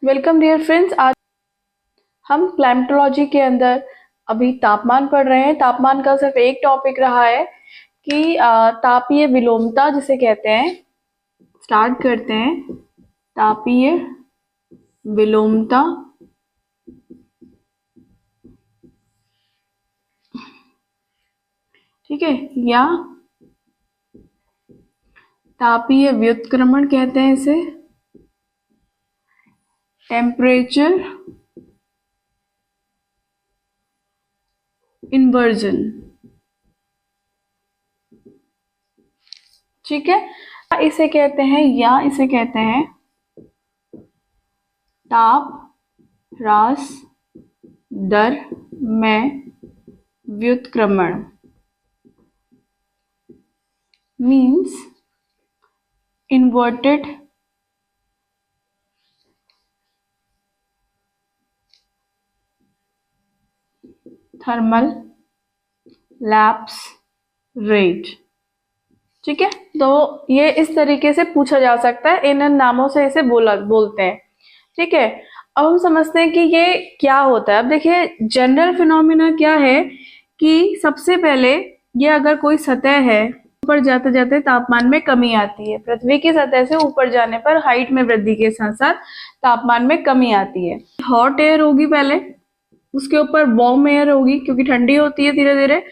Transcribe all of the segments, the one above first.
Welcome dear friends. आज हम climatology के अंदर अभी तापमान पढ़ रहे हैं। तापमान का सिर्फ एक टॉपिक रहा है कि तापीय विलोमता जिसे कहते हैं। स्टार्ट करते हैं। तापीय विलोमता ठीक है, या तापीय व्युत्क्रमण कहते हैं इसे। टेम्परेचर इन्वर्जन, ठीक है। इसे कहते हैं ताप ह्रास दर में व्युत्क्रमण, means inverted thermal lapse rate, ठीक है। तो ये इस तरीके से पूछा जा सकता है, इन नामों से इसे बोलते हैं, ठीक है। अब हम समझते हैं कि ये क्या होता है। अब देखिए जनरल फिनोमिना क्या है कि सबसे पहले ये अगर कोई सतह है, ऊपर जाते जाते तापमान में कमी आती है। पृथ्वी की सतह से ऊपर जाने पर हाइट में वृद्धि के साथ साथ तापमान में कमी आती है। हॉट एयर होगी पहले, उसके ऊपर वार्म एयर होगी क्योंकि ठंडी होती है धीरे धीरे,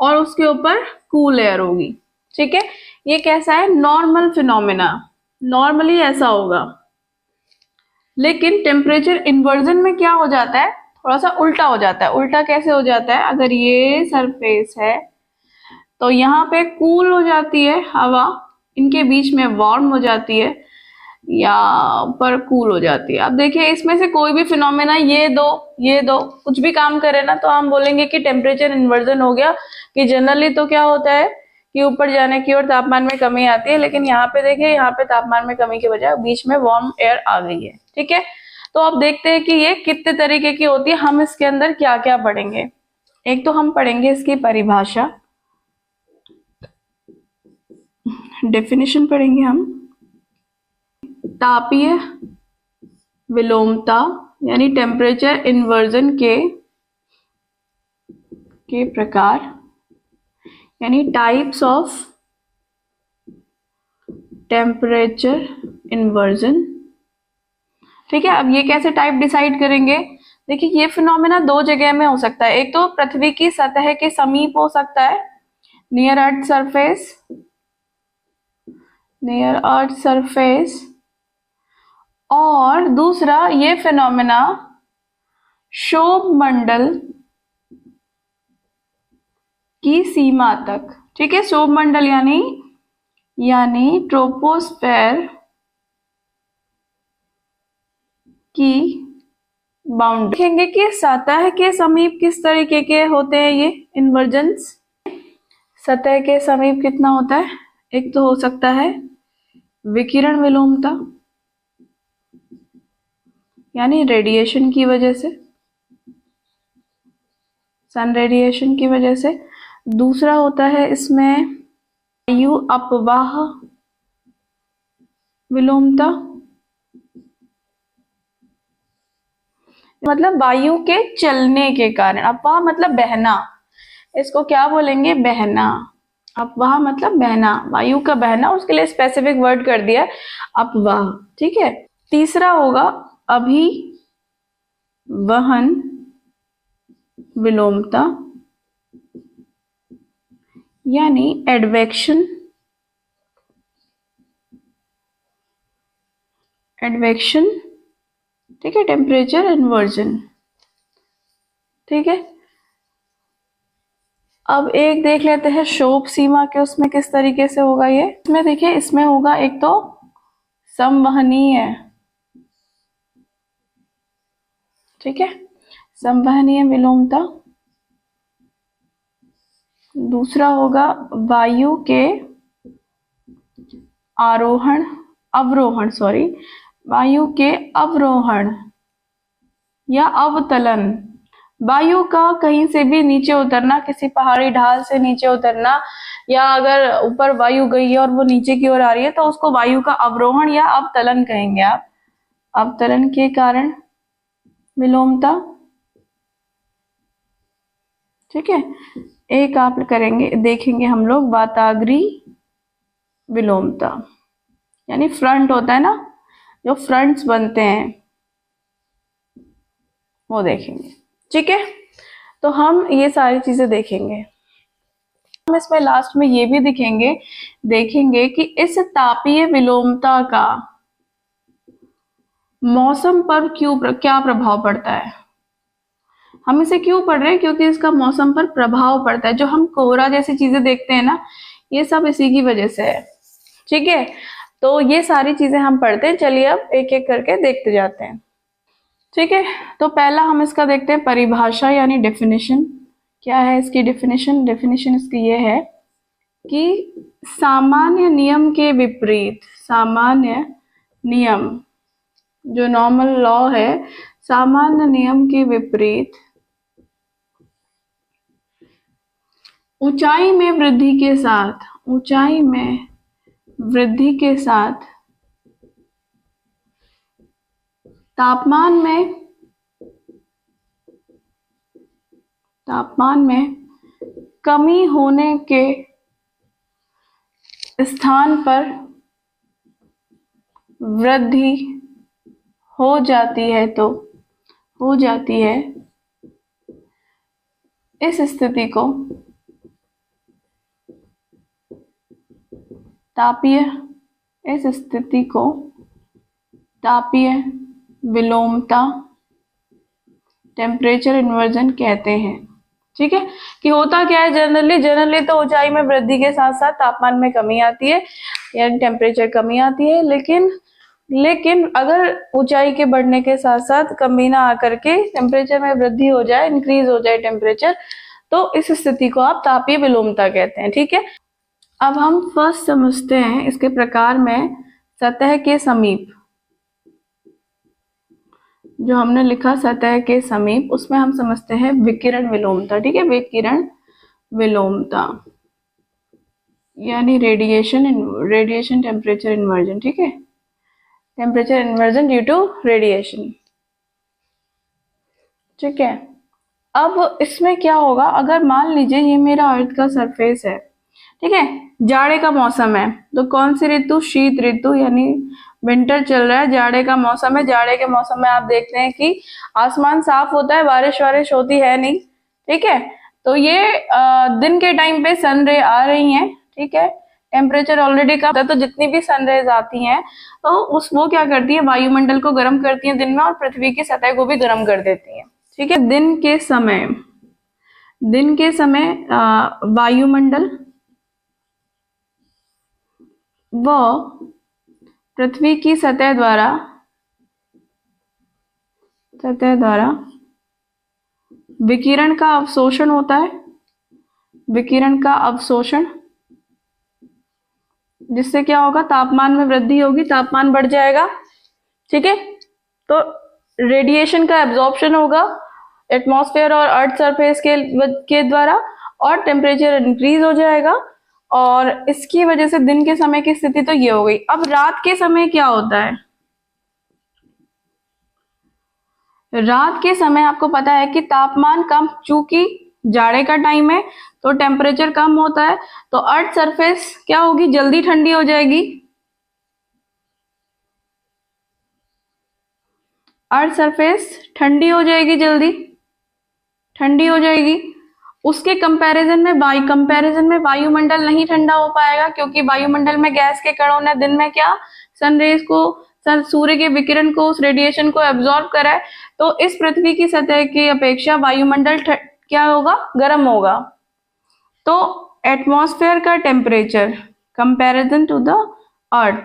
और उसके ऊपर कूल एयर होगी, ठीक है। ये कैसा है? नॉर्मल फिनोमिना, नॉर्मली ऐसा होगा। लेकिन टेम्परेचर इन्वर्जन में क्या हो जाता है? थोड़ा सा उल्टा हो जाता है। उल्टा कैसे हो जाता है? अगर ये सरफेस है तो यहाँ पे कूल हो जाती है हवा, इनके बीच में वार्म हो जाती है, या ऊपर कूल हो जाती है। अब देखिए इसमें से कोई भी फिनोमेना ये दो कुछ भी काम करे ना, तो हम बोलेंगे कि टेम्परेचर इन्वर्जन हो गया। कि जनरली तो क्या होता है कि ऊपर जाने की ओर तापमान में कमी आती है, लेकिन यहाँ पे देखिए, यहाँ पे तापमान में कमी के बजाय बीच में वार्म एयर आ गई है, ठीक है। तो अब देखते हैं कि ये कितने तरीके की होती है। हम इसके अंदर क्या क्या पढ़ेंगे। एक तो हम पढ़ेंगे इसकी परिभाषा, डेफिनेशन पढ़ेंगे हम। तापीय विलोमता यानी टेम्परेचर इन्वर्जन के प्रकार, यानी टाइप्स ऑफ टेम्परेचर इन्वर्जन, ठीक है। अब ये कैसे टाइप डिसाइड करेंगे? देखिए ये फिनोमेना दो जगह में हो सकता है। एक तो पृथ्वी की सतह के समीप हो सकता है, नियर अर्थ सरफेस, और दूसरा ये फिनोमेना क्षोभ मंडल की सीमा तक, ठीक है। क्षोभ मंडल यानी ट्रोपोस्फेयर की बाउंड्री। देखेंगे कि सतह के समीप किस तरीके के होते हैं ये इन्वर्जन्स। सतह के समीप कितना होता है? एक तो हो सकता है विकिरण विलोमता, यानी रेडिएशन की वजह से, सन रेडिएशन की वजह से। दूसरा होता है इसमें वायु अपवाह विलोमता, मतलब वायु के चलने के कारण। अपवाह मतलब बहना, इसको क्या बोलेंगे? बहना। अपवाह मतलब बहना, वायु का बहना, उसके लिए स्पेसिफिक वर्ड कर दिया अपवाह, ठीक है। तीसरा होगा अभिवहन विलोमता, यानी एडवेक्शन ठीक है, टेम्परेचर इन्वर्जन, ठीक है। अब एक देख लेते हैं क्षोभ सीमा के, उसमें किस तरीके से होगा ये। इसमें देखिए, इसमें होगा एक तो संवहनीय, ठीक है, संवहनीय विलोमता। दूसरा होगा वायु के वायु के अवरोहण या अवतलन। वायु का कहीं से भी नीचे उतरना, किसी पहाड़ी ढाल से नीचे उतरना, या अगर ऊपर वायु गई है और वो नीचे की ओर आ रही है तो उसको वायु का अवरोहण या अवतलन कहेंगे आप, अवतरण के कारण विलोमता। ठीक है, एक आप करेंगे, देखेंगे हम लोग वाताग्री विलोमता, यानी फ्रंट होता है ना, जो फ्रंट्स बनते हैं वो देखेंगे। ठीक है, तो हम ये सारी चीजें देखेंगे। हम इसमें लास्ट में ये भी देखेंगे कि इस तापीय विलोमता का मौसम पर क्या प्रभाव पड़ता है। हम इसे क्यों पढ़ रहे हैं, क्योंकि इसका मौसम पर प्रभाव पड़ता है। जो हम कोहरा जैसी चीजें देखते हैं ना, ये सब इसी की वजह से है। ठीक है, तो ये सारी चीजें हम पढ़ते हैं। चलिए अब एक एक करके देखते जाते हैं। ठीक है, तो पहला हम इसका देखते हैं परिभाषा यानी डेफिनेशन। क्या है इसकी डेफिनेशन? डेफिनेशन इसकी ये है कि सामान्य नियम के विपरीत, सामान्य नियम जो नॉर्मल लॉ है, सामान्य नियम के विपरीत ऊंचाई में वृद्धि के साथ, ऊंचाई में वृद्धि के साथ तापमान में कमी होने के स्थान पर वृद्धि हो जाती है, तो हो जाती है। इस स्थिति को तापीय, इस स्थिति को तापीय विलोमता, टेम्परेचर इन्वर्जन कहते हैं। ठीक है, कि होता क्या है, जनरली तो ऊंचाई में वृद्धि के साथ साथ तापमान में कमी आती है, यानी टेम्परेचर कमी आती है। लेकिन अगर ऊंचाई के बढ़ने के साथ साथ कमी ना आकर के टेम्परेचर में वृद्धि हो जाए, इंक्रीज हो जाए टेम्परेचर, तो इस स्थिति को आप तापीय विलोमता कहते हैं। ठीक है, अब हम फर्स्ट समझते हैं इसके प्रकार में सतह के समीप। जो हमने लिखा सतह के समीप, उसमें हम समझते हैं विकिरण विलोमता। ठीक है, विकिरण विलोमता यानी रेडिएशन टेम्परेचर इन्वर्जन। ठीक है, temperature inversion due to radiation. ठीक है, अब इसमें क्या होगा, अगर मान लीजिए ये मेरा अर्थ का सरफेस है, ठीक है, जाड़े का मौसम है, तो कौन सी ऋतु? शीत ऋतु, यानी विंटर चल रहा है, जाड़े का मौसम है। जाड़े के मौसम में आप देखते हैं कि आसमान साफ होता है, बारिश वारिश होती है नहीं। ठीक है, तो ये दिन के टाइम पे सन रे आ रही हैं। ठीक है, टेम्परेचर ऑलरेडी कम है, तो जितनी भी सन रेज आती हैं तो वो क्या करती है, वायुमंडल को गर्म करती है दिन में, और पृथ्वी की सतह को भी गर्म कर देती है। ठीक है, दिन के समय वायुमंडल व पृथ्वी की सतह द्वारा विकिरण का अवशोषण होता है, विकिरण का अवशोषण, जिससे क्या होगा, तापमान में वृद्धि होगी, तापमान बढ़ जाएगा। ठीक है, तो रेडिएशन का एब्जॉर्प्शन होगा एटमॉस्फेयर और अर्थ सरफेस के द्वारा, और टेम्परेचर इंक्रीज हो जाएगा, और इसकी वजह से दिन के समय की स्थिति तो ये हो गई। अब रात के समय क्या होता है? रात के समय आपको पता है कि तापमान कम, चूंकि जाड़े का टाइम है तो टेम्परेचर कम होता है, तो अर्थ सरफेस क्या होगी, जल्दी ठंडी हो जाएगी। अर्थ सरफेस ठंडी हो जाएगी, जल्दी ठंडी हो जाएगी। उसके कंपैरिजन में वायुमंडल नहीं ठंडा हो पाएगा, क्योंकि वायुमंडल में गैस के कणों ने दिन में क्या, सनरेज को, सूर्य के विकिरण को, उस रेडिएशन को एब्जॉर्ब करा है, तो इस पृथ्वी की सतह की अपेक्षा वायुमंडल क्या होगा, गर्म होगा। तो एटमॉस्फेयर का temperature comparison to the earth,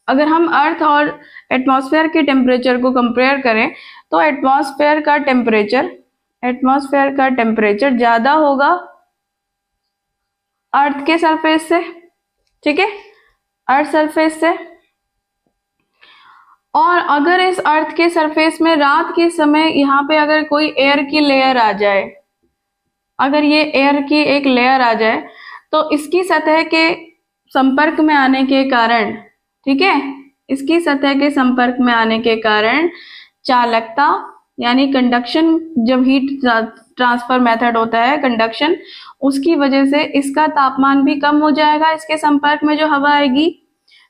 अगर हम अर्थ और एटमॉस्फेयर के टेम्परेचर को कंपेयर करें, तो एटमॉस्फेयर का टेम्परेचर ज्यादा होगा अर्थ के सरफेस से। ठीक है, अर्थ सरफेस से। और अगर इस अर्थ के सरफेस में रात के समय यहाँ पे अगर कोई एयर की लेयर आ जाए, अगर ये एयर की एक लेयर आ जाए, तो इसकी सतह के संपर्क में आने के कारण, ठीक है, इसकी सतह के संपर्क में आने के कारण चालकता यानी कंडक्शन, जब हीट ट्रांसफर मेथड होता है कंडक्शन, उसकी वजह से इसका तापमान भी कम हो जाएगा। इसके संपर्क में जो हवा आएगी,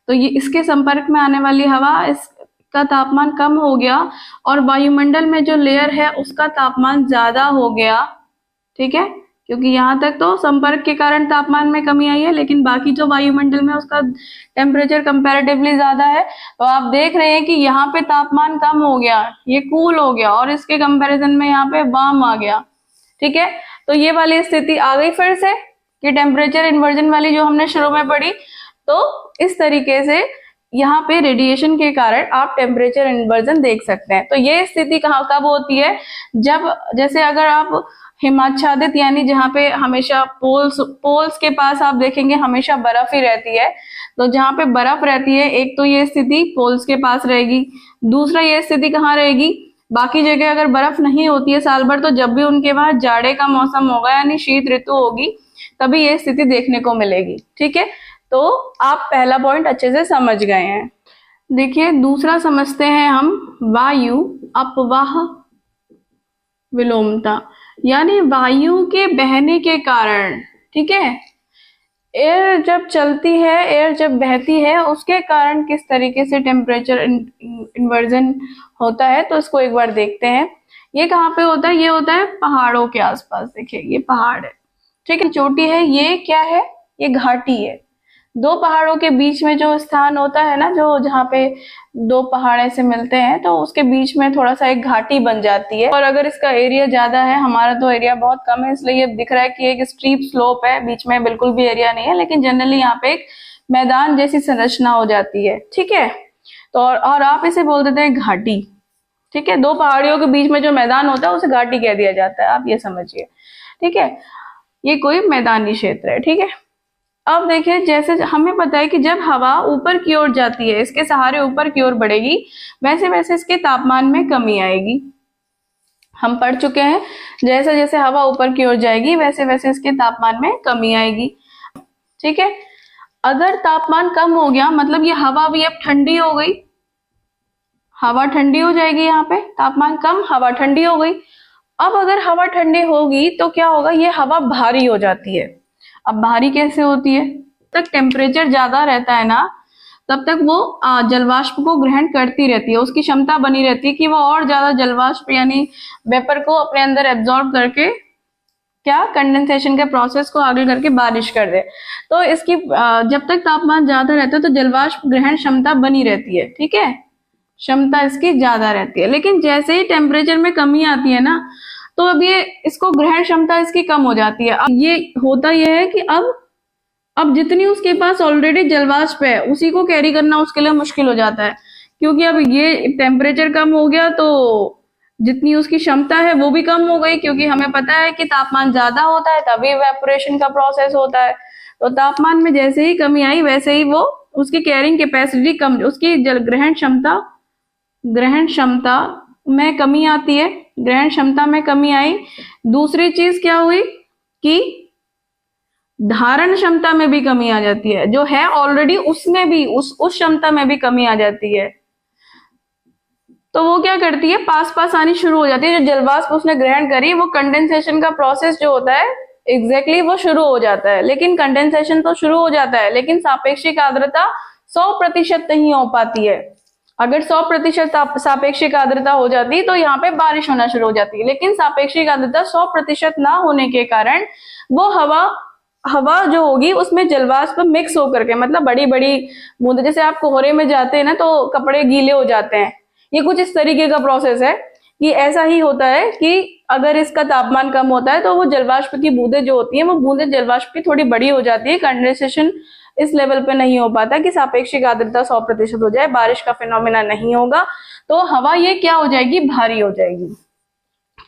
तो ये इसके संपर्क में आने वाली हवा, इसका तापमान कम हो गया और वायुमंडल में जो लेयर है उसका तापमान ज्यादा हो गया। ठीक है, क्योंकि यहाँ तक तो संपर्क के कारण तापमान में कमी आई है, लेकिन बाकी जो वायुमंडल में उसका टेम्परेचर कंपैरेटिवली ज्यादा है। तो आप देख रहे हैं कि यहाँ पे तापमान कम हो गया, ये कूल हो गया, और इसके कंपैरिजन में यहाँ पे वार्म आ गया। ठीक है, तो ये वाली स्थिति आ गई फिर से कि टेम्परेचर इन्वर्जन वाली जो हमने शुरू में पढ़ी। तो इस तरीके से यहाँ पे रेडिएशन के कारण आप टेम्परेचर इन्वर्जन देख सकते हैं। तो ये स्थिति कहाँ कब होती है, जब जैसे अगर आप हिमाच्छादित यानी जहाँ पे हमेशा पोल्स के पास आप देखेंगे हमेशा बर्फ ही रहती है। तो जहाँ पे बर्फ रहती है, एक तो ये स्थिति पोल्स के पास रहेगी, दूसरा ये स्थिति कहाँ रहेगी, बाकी जगह अगर बर्फ नहीं होती है साल भर, तो जब भी उनके वहां जाड़े का मौसम होगा यानी शीत ऋतु होगी, तभी ये स्थिति देखने को मिलेगी। ठीक है, तो आप पहला पॉइंट अच्छे से समझ गए हैं। देखिए दूसरा समझते हैं हम, वायु अपवाह विलोमता, यानी वायु के बहने के कारण। ठीक है, एयर जब चलती है, एयर जब बहती है, उसके कारण किस तरीके से टेम्परेचर इन्वर्जन होता है, तो इसको एक बार देखते हैं। ये कहाँ पे होता है, ये होता है पहाड़ों के आसपास। देखिए ये पहाड़ है, ठीक है, चोटी है, ये क्या है, ये घाटी है। दो पहाड़ों के बीच में जो स्थान होता है ना, जो जहाँ पे दो पहाड़ ऐसे मिलते हैं, तो उसके बीच में थोड़ा सा एक घाटी बन जाती है। और अगर इसका एरिया ज्यादा है, हमारा तो एरिया बहुत कम है, इसलिए ये दिख रहा है कि एक स्टीप स्लोप है, बीच में बिल्कुल भी एरिया नहीं है, लेकिन जनरली यहाँ पे एक मैदान जैसी संरचना हो जाती है। ठीक है, तो और आप इसे बोल देते हैं घाटी। ठीक है, दो पहाड़ियों के बीच में जो मैदान होता है उसे घाटी कह दिया जाता है, आप ये समझिए। ठीक है, ये कोई मैदानी क्षेत्र है। ठीक है, अब देखिए जैसे हमें पता है कि जब हवा ऊपर की ओर जाती है, इसके सहारे ऊपर की ओर बढ़ेगी, वैसे वैसे इसके तापमान में कमी आएगी। हम पढ़ चुके हैं, जैसे जैसे हवा ऊपर की ओर जाएगी वैसे वैसे इसके तापमान में कमी आएगी। ठीक है, अगर तापमान कम हो गया, मतलब ये हवा भी अब ठंडी हो गई, हवा ठंडी हो जाएगी, यहाँ पे तापमान कम, हवा ठंडी हो गई। अब अगर हवा ठंडी होगी तो क्या होगा, ये हवा भारी हो जाती है। अब भारी कैसे होती है, तक टेम्परेचर ज्यादा रहता है ना, तब तक वो जलवाष्प को ग्रहण करती रहती है, उसकी क्षमता बनी रहती है कि वो और ज्यादा जलवाष्प यानी वेपर को अपने अंदर एब्जॉर्ब करके क्या कंडेंसेशन के प्रोसेस को आगे करके बारिश कर दे। तो इसकी जब तक तापमान ज्यादा रहता है तो जलवाष्प ग्रहण क्षमता बनी रहती है। ठीक है, क्षमता इसकी ज्यादा रहती है, लेकिन जैसे ही टेम्परेचर में कमी आती है ना, तो अब ये इसको ग्रहण क्षमता इसकी कम हो जाती है। अब ये होता यह है कि अब जितनी उसके पास ऑलरेडी जलवाष्प है उसी को कैरी करना उसके लिए मुश्किल हो जाता है, क्योंकि अब ये टेम्परेचर कम हो गया तो जितनी उसकी क्षमता है वो भी कम हो गई, क्योंकि हमें पता है कि तापमान ज्यादा होता है तभी इवेपोरेशन का प्रोसेस होता है। तो तापमान में जैसे ही कमी आई वैसे ही वो उसकी कैरिंग कैपेसिटी कम, उसकी ग्रहण क्षमता में कमी आती है, ग्रहण क्षमता में कमी आई। दूसरी चीज क्या हुई कि धारण क्षमता में भी कमी आ जाती है, जो है ऑलरेडी उसमें भी उस क्षमता में भी कमी आ जाती है। तो वो क्या करती है, पास पास आनी शुरू हो जाती है, जो जलवाष्प उसने ग्रहण करी, वो कंडेंसेशन का प्रोसेस जो होता है एग्जैक्टली वो शुरू हो जाता है। लेकिन कंडेंसेशन तो शुरू हो जाता है, लेकिन सापेक्षिक आर्द्रता 100% नहीं हो पाती है। अगर 100% सापेक्षिक आर्द्रता हो जाती तो यहाँ पे बारिश होना शुरू हो जाती है, लेकिन सापेक्षिक आर्द्रता 100% ना होने के कारण वो हवा जो होगी उसमें जलवाष्प मिक्स होकर के, मतलब बड़ी बड़ी बूंद, जैसे आप कोहरे में जाते हैं ना तो कपड़े गीले हो जाते हैं, ये कुछ इस तरीके का प्रोसेस है कि ऐसा ही होता है कि अगर इसका तापमान कम होता है तो वो जलवाष्प की बूंदें जो होती हैं वो बूंदें जलवाष्प की थोड़ी बड़ी हो जाती है, कंडेंसेशन इस लेवल पे नहीं हो पाता कि सापेक्षिक आर्द्रता 100% हो जाए, बारिश का फिनोमेना नहीं होगा। तो हवा ये क्या हो जाएगी, भारी हो जाएगी,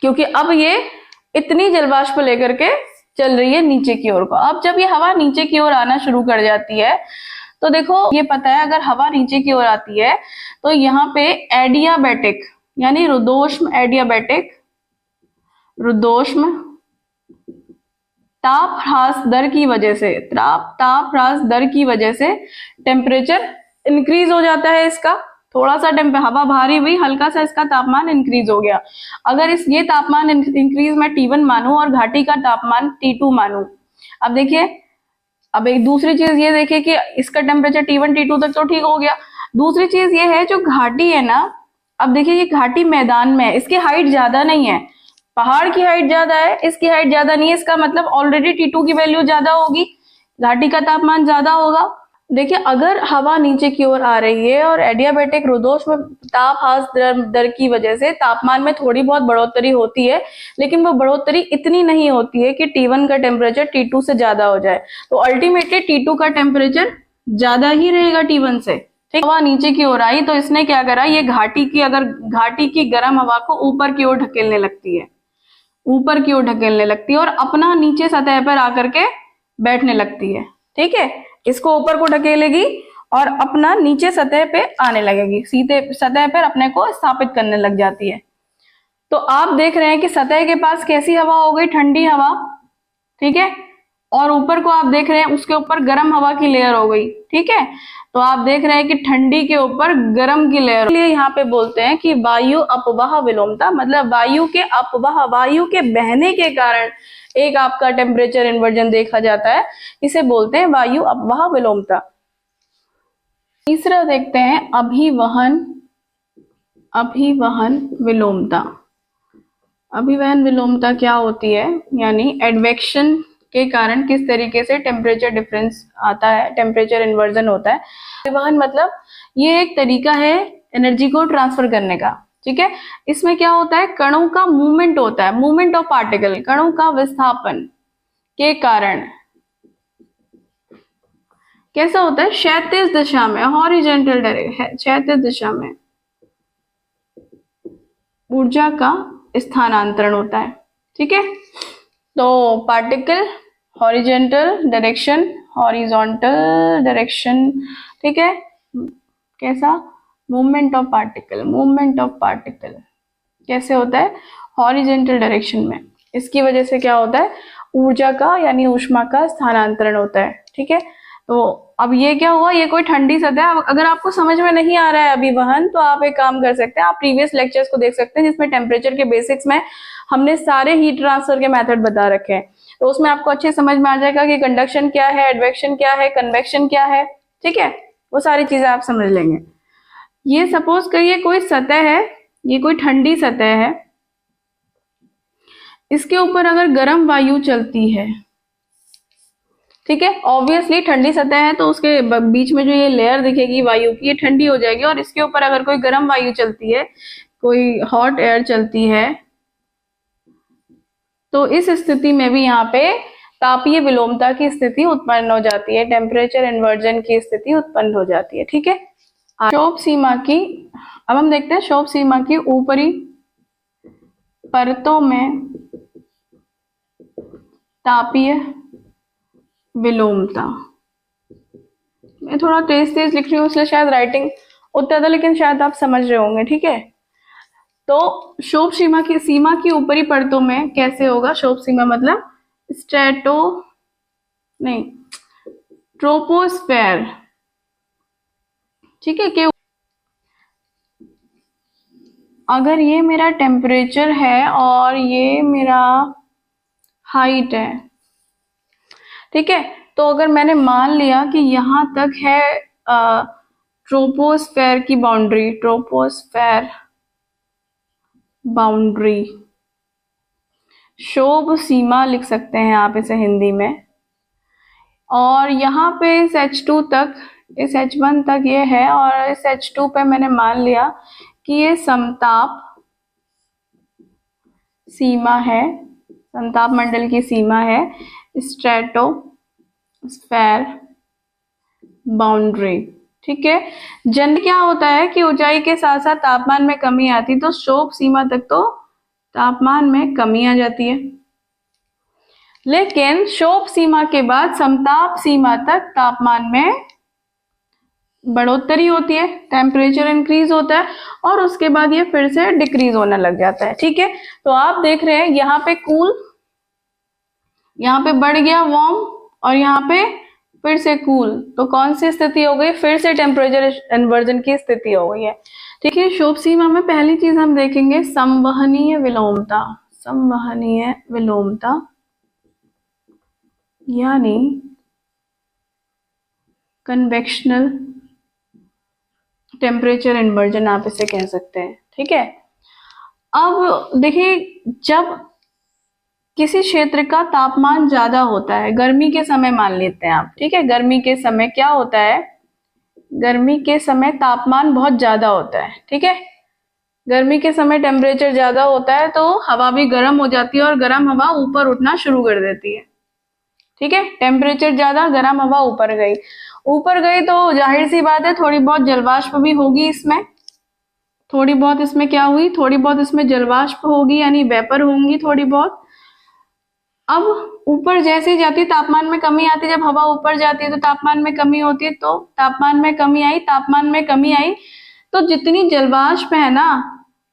क्योंकि अब ये इतनी जलवाष्प लेकर के चल रही है नीचे की ओर को। अब जब ये हवा नीचे की ओर आना शुरू कर जाती है तो देखो ये पता है, अगर हवा नीचे की ओर आती है तो यहाँ पे एडियाबैटिक यानी रुद्धोष्म एडियाबैटिक रुद्धोष्म ताप ह्रास दर की वजह से टेम्परेचर इंक्रीज हो जाता है इसका, थोड़ा सा हवा भारी हुई, हल्का सा इसका तापमान इंक्रीज हो गया। अगर ये तापमान इंक्रीज मैं T1 मानूं और घाटी का तापमान T2 मानूं, अब देखिए, अब एक दूसरी चीज ये देखिए कि इसका टेम्परेचर T1 T2 तक तो ठीक हो गया। दूसरी चीज ये है जो घाटी है ना, अब देखिए ये घाटी मैदान में है, इसकी हाइट ज्यादा नहीं है, पहाड़ की हाइट ज्यादा है, इसकी हाइट ज्यादा नहीं है, इसका मतलब ऑलरेडी T2 की वैल्यू ज्यादा होगी, घाटी का तापमान ज्यादा होगा। देखिए अगर हवा नीचे की ओर आ रही है और एडियाबैटिक रुद्धोष में ताप ह्रास दर की वजह से तापमान में थोड़ी बहुत बढ़ोतरी होती है, लेकिन वो बढ़ोतरी इतनी नहीं होती है कि T1 का टेम्परेचर T2 से ज्यादा हो जाए, तो अल्टीमेटली T2 का टेम्परेचर ज्यादा ही रहेगा T1 से। ठीक, हवा नीचे की ओर आई तो इसने क्या करा, ये घाटी की गर्म हवा को ऊपर की ओर ढकेलने लगती है, ऊपर की ओर ढकेलने लगती है और अपना नीचे सतह पर आकर के बैठने लगती है। ठीक है, इसको ऊपर को ढकेलेगी और अपना नीचे सतह पे आने लगेगी, सीधे सतह पर अपने को स्थापित करने लग जाती है। तो आप देख रहे हैं कि सतह के पास कैसी हवा हो गई, ठंडी हवा। ठीक है, और ऊपर को आप देख रहे हैं उसके ऊपर गर्म हवा की लेयर हो गई। ठीक है, तो आप देख रहे हैं कि ठंडी के ऊपर गर्म की लेयर, इसलिए यहाँ पे बोलते हैं कि वायु अपवाह विलोमता, मतलब वायु के अपवाह, वायु के बहने के कारण एक आपका टेम्परेचर इन्वर्जन देखा जाता है, इसे बोलते हैं वायु अपवाह विलोमता। तीसरा देखते हैं अभिवहन विलोमता। अभिवहन विलोमता क्या होती है, यानी एडवेक्शन के कारण किस तरीके से टेम्परेचर डिफरेंस आता है, टेम्परेचर इन्वर्जन होता है। परिवहन मतलब ये एक तरीका है एनर्जी को ट्रांसफर करने का। ठीक है, इसमें क्या होता है, कणों का मूवमेंट होता है, मूवमेंट ऑफ पार्टिकल, कणों का विस्थापन के कारण कैसा होता है, क्षैतिज दिशा में, हॉरिजॉन्टल डायरेक्शन, क्षैतिज दिशा में ऊर्जा का स्थानांतरण होता है। ठीक है, तो पार्टिकल हॉरिजॉन्टल डायरेक्शन, ठीक है, कैसा, मूवमेंट ऑफ पार्टिकल कैसे होता है, हॉरिजॉन्टल डायरेक्शन में। इसकी वजह से क्या होता है, ऊर्जा का यानी ऊष्मा का स्थानांतरण होता है। ठीक है, तो अब ये क्या हुआ, ये कोई ठंडी सतह, अगर आपको समझ में नहीं आ रहा है अभिवहन, तो आप एक काम कर सकते हैं, आप प्रीवियस लेक्चर्स को देख सकते हैं जिसमें टेम्परेचर के बेसिक्स में हमने सारे हीट ट्रांसफर के मेथड बता रखे हैं, तो उसमें आपको अच्छे समझ में आ जाएगा कि कंडक्शन क्या है, एडवेक्शन क्या है, कन्वेक्शन क्या है। ठीक है, वो सारी चीजें आप समझ लेंगे। ये सपोज करिए कोई सतह है, ये कोई ठंडी सतह है, इसके ऊपर अगर गर्म वायु चलती है, ठीक है, ऑब्वियसली ठंडी सतह है तो उसके बीच में जो ये लेयर दिखेगी वायु की, ये ठंडी हो जाएगी, और इसके ऊपर अगर कोई गर्म वायु चलती है, कोई हॉट एयर चलती है, तो इस स्थिति में भी यहाँ पे तापीय विलोमता की स्थिति उत्पन्न हो जाती है, टेम्परेचर इन्वर्जन की स्थिति उत्पन्न हो जाती है। ठीक है, क्षोभ सीमा की, अब हम देखते हैं क्षोभ सीमा की ऊपरी परतों में तापीय विलोमता। मैं थोड़ा तेज लिख रही हूँ इसलिए शायद राइटिंग उतना था, लेकिन शायद आप समझ रहे होंगे। ठीक है, तो क्षोभ सीमा की ऊपरी परतों में कैसे होगा, क्षोभ सीमा मतलब ट्रोपोस्फेयर। ठीक है, कि अगर ये मेरा टेम्परेचर है और ये मेरा हाइट है, ठीक है, तो अगर मैंने मान लिया कि यहां तक है ट्रोपोस्फेयर की बाउंड्री, क्षोभ सीमा लिख सकते हैं आप इसे हिंदी में, और यहाँ पे इस H2 तक, इस H1 तक ये है, और इस H2 पे मैंने मान लिया कि ये समताप सीमा है, समताप मंडल की सीमा है, स्ट्रेटोस्फेयर बाउंड्री। ठीक है, क्या होता है कि ऊंचाई के साथ साथ तापमान में कमी आती, तो क्षोभ सीमा तक तो तापमान में कमी आ जाती है, लेकिन क्षोभ सीमा के बाद समताप सीमा तक तापमान में बढ़ोतरी होती है, टेम्परेचर इंक्रीज होता है, और उसके बाद ये फिर से डिक्रीज होने लग जाता है। ठीक है, तो आप देख रहे हैं यहाँ पे कूल, यहाँ पे बढ़ गया वार्म, और यहाँ पे फिर से कूल, तो कौन सी स्थिति हो गई, फिर से टेम्परेचर इन्वर्जन की स्थिति हो गई है। ठीक है, शुभ सीमा में पहली चीज हम देखेंगे संवहनीय विलोमता। संवहनीय विलोमता यानी कन्वेक्शनल टेम्परेचर इन्वर्जन आप इसे कह सकते हैं। ठीक है, अब देखिए जब किसी क्षेत्र का तापमान ज्यादा होता है, गर्मी के समय मान लेते हैं आप, ठीक है, गर्मी के समय क्या होता है, गर्मी के समय तापमान बहुत ज्यादा होता है। ठीक है, गर्मी के समय टेम्परेचर ज्यादा होता है तो हवा भी गर्म हो जाती है और गर्म हवा ऊपर उठना शुरू कर देती है। ठीक है, टेम्परेचर ज्यादा, गर्म हवा ऊपर गई, ऊपर गई तो जाहिर सी बात है थोड़ी बहुत जलवाष्प भी होगी इसमें, थोड़ी बहुत इसमें क्या हुई, थोड़ी बहुत इसमें जलवाष्प होगी यानी वेपर होंगी थोड़ी बहुत। अब ऊपर जैसे ही जाती है तापमान में कमी आती है, जब हवा ऊपर जाती है तो तापमान में कमी होती है, तो तापमान में कमी आई, तापमान में कमी आई तो जितनी जलवाष्प है ना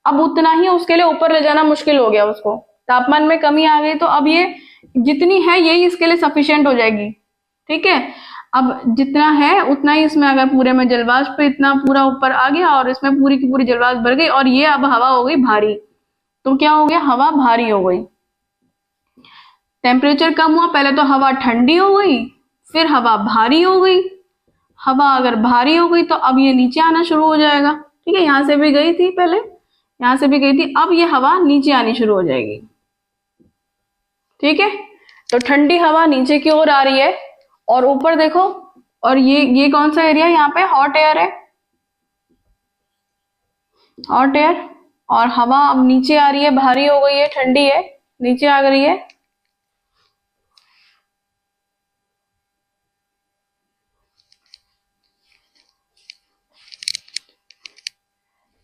अब उतना ही उसके लिए ऊपर ले जाना मुश्किल हो गया उसको, तापमान में कमी आ गई तो अब ये जितनी है यही इसके लिए सफिशिएंट हो जाएगी। ठीक है, अब जितना है उतना ही इसमें, अगर पूरे में जलवाष्प इतना पूरा ऊपर आ गया और इसमें पूरी की पूरी जलवाष्प भर गई और ये अब हवा हो गई भारी, तो क्या हो गया, हवा भारी हो गई। टेम्परेचर कम हुआ, पहले तो हवा ठंडी हो गई, फिर हवा भारी हो गई। हवा अगर भारी हो गई तो अब ये नीचे आना शुरू हो जाएगा। ठीक है, यहां से भी गई थी पहले, यहां से भी गई थी, अब ये हवा नीचे आनी शुरू हो जाएगी। ठीक है, तो ठंडी हवा नीचे की ओर आ रही है और ऊपर देखो, और ये कौन सा एरिया, यहाँ पे हॉट एयर है, हॉट एयर, और हवा अब नीचे आ रही है, भारी हो गई है, ठंडी है, नीचे आ गई है।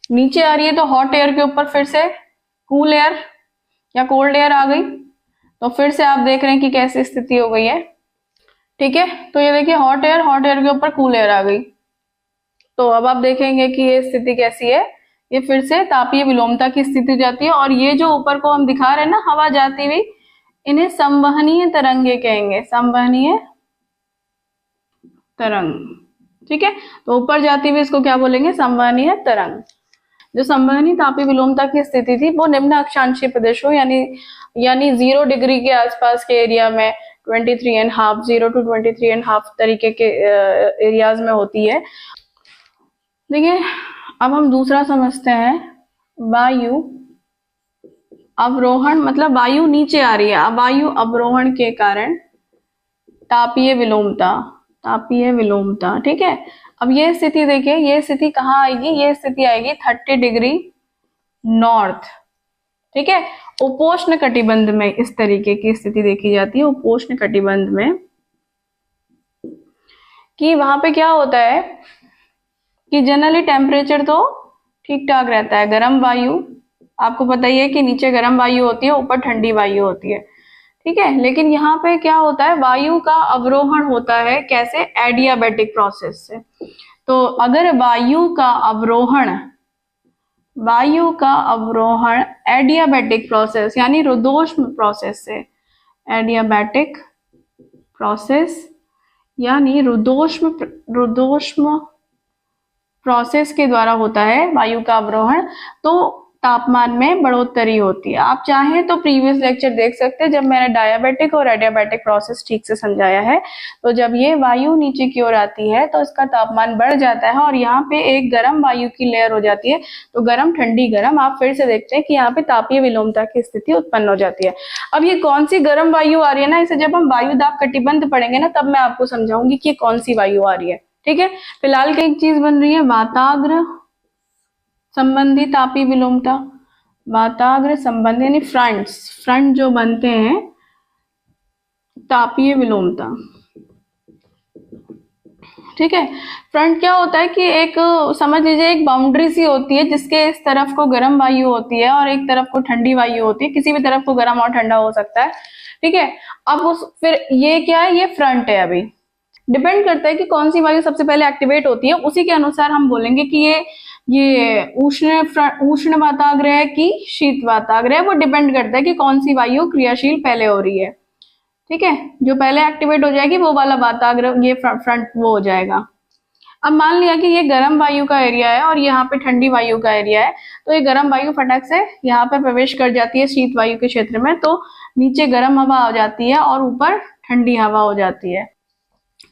नीचे आ रही है तो हॉट एयर के ऊपर फिर से कूल एयर या कोल्ड एयर आ गई, तो फिर से आप देख रहे हैं कि कैसी स्थिति हो गई है। ठीक है, तो ये देखिए हॉट एयर के ऊपर कूल एयर आ गई, तो अब आप देखेंगे कि ये स्थिति कैसी है, ये फिर से तापीय विलोमता की स्थिति जाती है। और ये जो ऊपर को हम दिखा रहे हैं ना हवा जाती हुई, इन्हें संवहनीय तरंगे कहेंगे, संवहनीय तरंग। ठीक है, तो ऊपर जाती हुई इसको क्या बोलेंगे, संवहनीय तरंग। जो संवहनीय तापीय विलोमता की स्थिति थी वो निम्न अक्षांशीय प्रदेशों यानी 0 डिग्री के आसपास के एरिया में 23.5 0 to 23.5 तरीके के एरियाज में होती है। देखिए अब हम दूसरा समझते हैं, वायु अवरोहण, मतलब वायु नीचे आ रही है, अब वायु अवरोहण के कारण तापीय विलोमता, तापीय विलोमता। ठीक है, अब ये स्थिति देखिए, ये स्थिति कहाँ आएगी, ये स्थिति आएगी 30 डिग्री नॉर्थ। ठीक है, उपोष्ण कटिबंध में इस तरीके की स्थिति देखी जाती है, उपोष्ण कटिबंध में, कि वहां पे क्या होता है कि जनरली टेम्परेचर तो ठीक ठाक रहता है, गर्म वायु, आपको पता ही है कि नीचे गर्म वायु होती है, ऊपर ठंडी वायु होती है। ठीक है, लेकिन यहाँ पे क्या होता है, वायु का अवरोहण होता है, कैसे, एडियाबैटिक प्रोसेस से। तो अगर वायु का अवरोहण एडियाबैटिक प्रोसेस यानी रुद्धोष्म प्रोसेस से, एडियाबैटिक प्रोसेस यानी रुद्धोष्म प्रोसेस के द्वारा होता है वायु का अवरोहण, तो तापमान में बढ़ोतरी होती है। आप चाहें तो प्रीवियस लेक्चर देख सकते हैं जब मैंने डायबिटिक और एडियाबैटिक प्रोसेस ठीक से समझाया है। तो जब ये वायु नीचे की ओर आती है तो इसका तापमान बढ़ जाता है और यहाँ पे एक गर्म वायु की लेयर हो जाती है, तो गर्म ठंडी गर्म, आप फिर से देखते हैं कि यहाँ पे तापीय विलोमता की स्थिति उत्पन्न हो जाती है। अब ये कौन सी गर्म वायु आ रही है ना, इसे जब हम वायु दाब कटिबंध पढ़ेंगे ना तब मैं आपको समझाऊंगी कि कौन सी वायु आ रही है। ठीक है, फिलहाल एक चीज बन रही है वाताग्र संबंधी तापीय विलोमता, वाताग्र संबंधी यानी फ्रंट जो बनते हैं तापीय विलोमता। ठीक है, फ्रंट क्या होता है कि एक, समझ लीजिए एक बाउंड्री सी होती है जिसके इस तरफ को गर्म वायु होती है और एक तरफ को ठंडी वायु होती है, किसी भी तरफ को गर्म और ठंडा हो सकता है। ठीक है, अब फिर ये क्या है, ये फ्रंट है, अभी डिपेंड करता है कि कौन सी वायु सबसे पहले एक्टिवेट होती है, उसी के अनुसार हम बोलेंगे कि ये उष्ण वाताग्र है कि शीत वाताग्र है, वो डिपेंड करता है कि कौन सी वायु क्रियाशील पहले हो रही है। ठीक है, जो पहले एक्टिवेट हो जाएगी वो वाला वाताग्र, ये फ्रंट वो हो जाएगा। अब मान लिया कि ये गर्म वायु का एरिया है और यहाँ पे ठंडी वायु का एरिया है, तो ये गर्म वायु फटक से यहाँ पे प्रवेश कर जाती है शीत वायु के क्षेत्र में, तो नीचे गर्म हवा आ जाती है और ऊपर ठंडी हवा हो जाती है।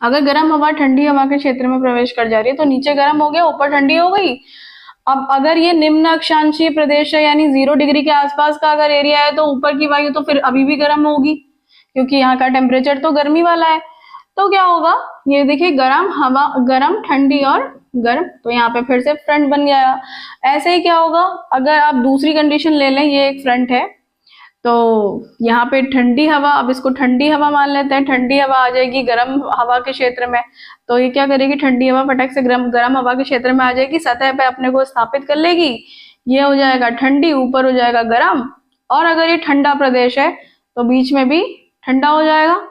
अगर गर्म हवा ठंडी हवा के क्षेत्र में प्रवेश कर जा रही है तो नीचे गर्म हो गया, ऊपर ठंडी हो गई। अब अगर ये निम्न अक्षांशीय प्रदेश है, यानी 0 डिग्री के आसपास का अगर एरिया है, तो ऊपर की वायु तो फिर अभी भी गर्म होगी, क्योंकि यहाँ का टेम्परेचर तो गर्मी वाला है। तो क्या होगा, ये देखिए गर्म हवा, गर्म ठंडी और गर्म, तो यहाँ पे फिर से फ्रंट बन गया। ऐसे ही क्या होगा, अगर आप दूसरी कंडीशन ले लें, ये एक फ्रंट है, तो यहाँ पे ठंडी हवा, अब इसको ठंडी हवा मान लेते हैं, ठंडी हवा आ जाएगी गर्म हवा के क्षेत्र में, तो ये क्या करेगी, ठंडी हवा फटक से गर्म हवा के क्षेत्र में आ जाएगी, सतह पे अपने को स्थापित कर लेगी, ये हो जाएगा ठंडी, ऊपर हो जाएगा गर्म। और अगर ये ठंडा प्रदेश है तो बीच में भी ठंडा हो जाएगा,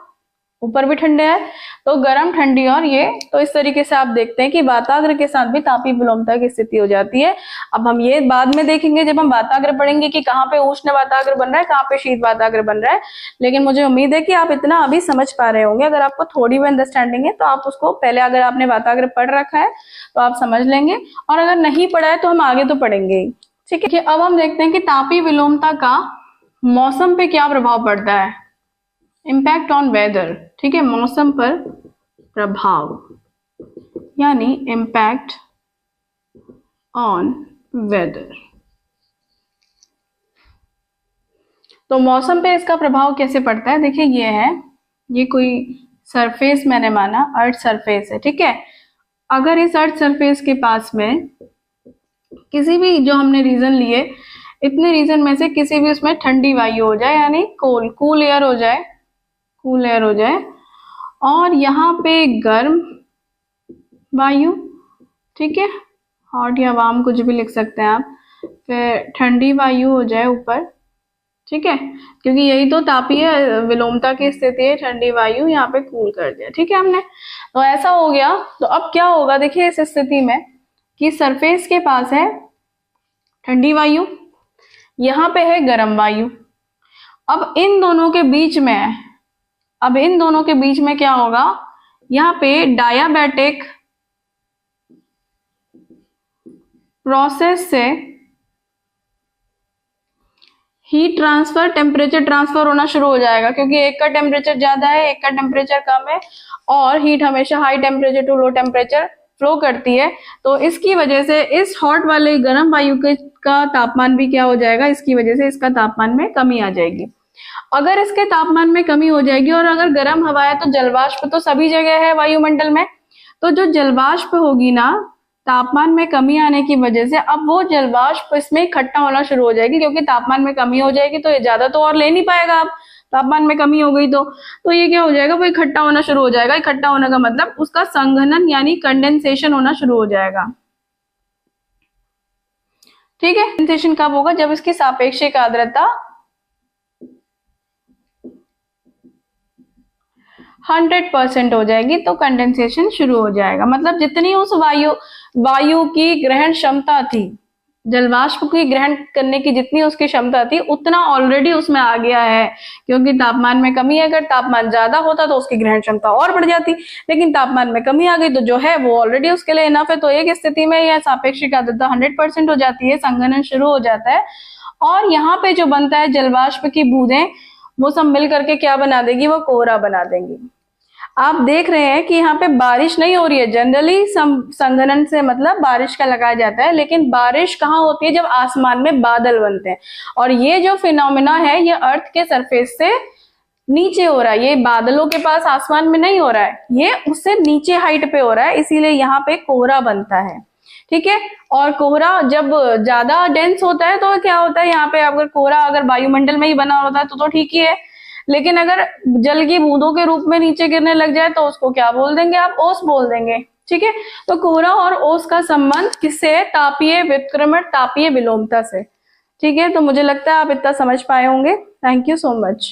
ऊपर भी ठंडे है, तो गर्म ठंडी और ये, तो इस तरीके से आप देखते हैं कि वाताग्र के साथ भी तापीय विलोमता की स्थिति हो जाती है। अब हम ये बाद में देखेंगे जब हम वाताग्र पढ़ेंगे कि कहाँ पे उष्ण वाताग्र बन रहा है, कहाँ पे शीत वाताग्र बन रहा है, लेकिन मुझे उम्मीद है कि आप इतना अभी समझ पा रहे होंगे। अगर आपको थोड़ी भी अंडरस्टैंडिंग है तो आप उसको पहले, अगर आपने वाताग्र पढ़ रखा है तो आप समझ लेंगे, और अगर नहीं पढ़ा है तो हम आगे तो पढ़ेंगे ही। ठीक है, अब हम देखते हैं कि तापीय विलोमता का मौसम पे क्या प्रभाव पड़ता है, इम्पैक्ट ऑन वेदर। ठीक है, मौसम पर प्रभाव यानी इम्पैक्ट ऑन वेदर। तो मौसम पे इसका प्रभाव कैसे पड़ता है, देखिए ये है, ये कोई सरफेस मैंने माना, अर्थ सरफेस है। ठीक है, अगर इस अर्थ सरफेस के पास में किसी भी, जो हमने रीजन लिए, इतने रीजन में से किसी भी उसमें ठंडी वायु हो जाए, यानी कूल एयर हो जाए, कूल एयर हो जाए, और यहाँ पे गर्म वायु, ठीक है, हॉट या वार्म कुछ भी लिख सकते हैं आप, फिर ठंडी वायु हो जाए ऊपर। ठीक है, क्योंकि यही तो तापीय विलोमता की स्थिति है, ठंडी वायु यहाँ पे कूल कर दिया। ठीक है, हमने तो ऐसा हो गया। तो अब क्या होगा, देखिए इस स्थिति में कि सरफेस के पास है ठंडी वायु, यहाँ पे है गर्म वायु। अब इन दोनों के बीच में क्या होगा, यहाँ पे डायाबैटिक प्रोसेस से हीट ट्रांसफर, टेम्परेचर ट्रांसफर होना शुरू हो जाएगा, क्योंकि एक का टेम्परेचर ज्यादा है, एक का टेम्परेचर कम है, और हीट हमेशा high temperature to low temperature flow करती है। तो इसकी वजह से इस हॉट वाले गर्म वायु का तापमान भी क्या हो जाएगा, इसकी वजह से इसका तापमान में कमी आ जाएगी। अगर इसके तापमान में कमी हो जाएगी, और अगर गर्म हवा है तो जलवाष्प तो सभी जगह है वायुमंडल में, तो जो जलवाष्प होगी ना, तापमान में कमी आने की वजह से अब वो जलवाष्प इसमें इकट्ठा होना शुरू हो जाएगी, क्योंकि तापमान में कमी हो जाएगी तो ये ज्यादा तो और ले नहीं पाएगा। अब तापमान में कमी हो गई तो ये क्या हो जाएगा, वो इकट्ठा होना शुरू हो जाएगा। इकट्ठा होने का मतलब उसका संघनन यानी कंडेंसेशन होना शुरू हो जाएगा। ठीक है, कंडेंसेशन कब होगा, जब इसकी सापेक्षिक आर्द्रता 100% हो जाएगी तो कंडेंसेशन शुरू हो जाएगा। मतलब जितनी उस वायु की ग्रहण क्षमता थी, जलवाष्प की ग्रहण करने की जितनी उसकी क्षमता थी, उतना ऑलरेडी उसमें आ गया है, क्योंकि तापमान में कमी है। अगर तापमान ज्यादा होता तो उसकी ग्रहण क्षमता और बढ़ जाती, लेकिन तापमान में कमी आ गई तो जो है वो ऑलरेडी उसके लिए इनफ है। तो एक स्थिति में यह सापेक्षिक आर्द्रता 100% हो जाती है, संघनन शुरू हो जाता है, और यहाँ पे जो बनता है जलवाष्प की बूंदें, वो सब मिल करके क्या बना देगी, वो कोहरा बना देंगी। आप देख रहे हैं कि यहाँ पे बारिश नहीं हो रही है। जनरली संघनन से मतलब बारिश का लगाया जाता है, लेकिन बारिश कहाँ होती है, जब आसमान में बादल बनते हैं। और ये जो फिनोमेना है, ये अर्थ के सरफेस से नीचे हो रहा है, ये बादलों के पास आसमान में नहीं हो रहा है, ये उससे नीचे हाइट पे हो रहा है, इसीलिए यहाँ पे कोहरा बनता है। ठीक है, और कोहरा जब ज्यादा डेंस होता है तो क्या होता है, यहाँ पे अगर कोहरा अगर वायुमंडल में ही बना होता है तो ठीक ही है, लेकिन अगर जल की बूंदों के रूप में नीचे गिरने लग जाए तो उसको क्या बोल देंगे आप, ओस बोल देंगे। ठीक है, तो कोहरा और ओस का संबंध किससे है, तापीय व्युत्क्रमण, तापीय विलोमता से। ठीक है, तो मुझे लगता है आप इतना समझ पाए होंगे। Thank you so much.